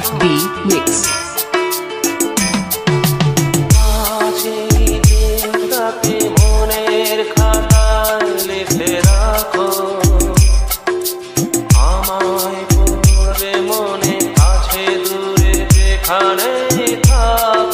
RB Mix. মনের খাতায় লিখে রাখো, আমায় পড়বে মনে আছে দূরে যেখানে থাকো।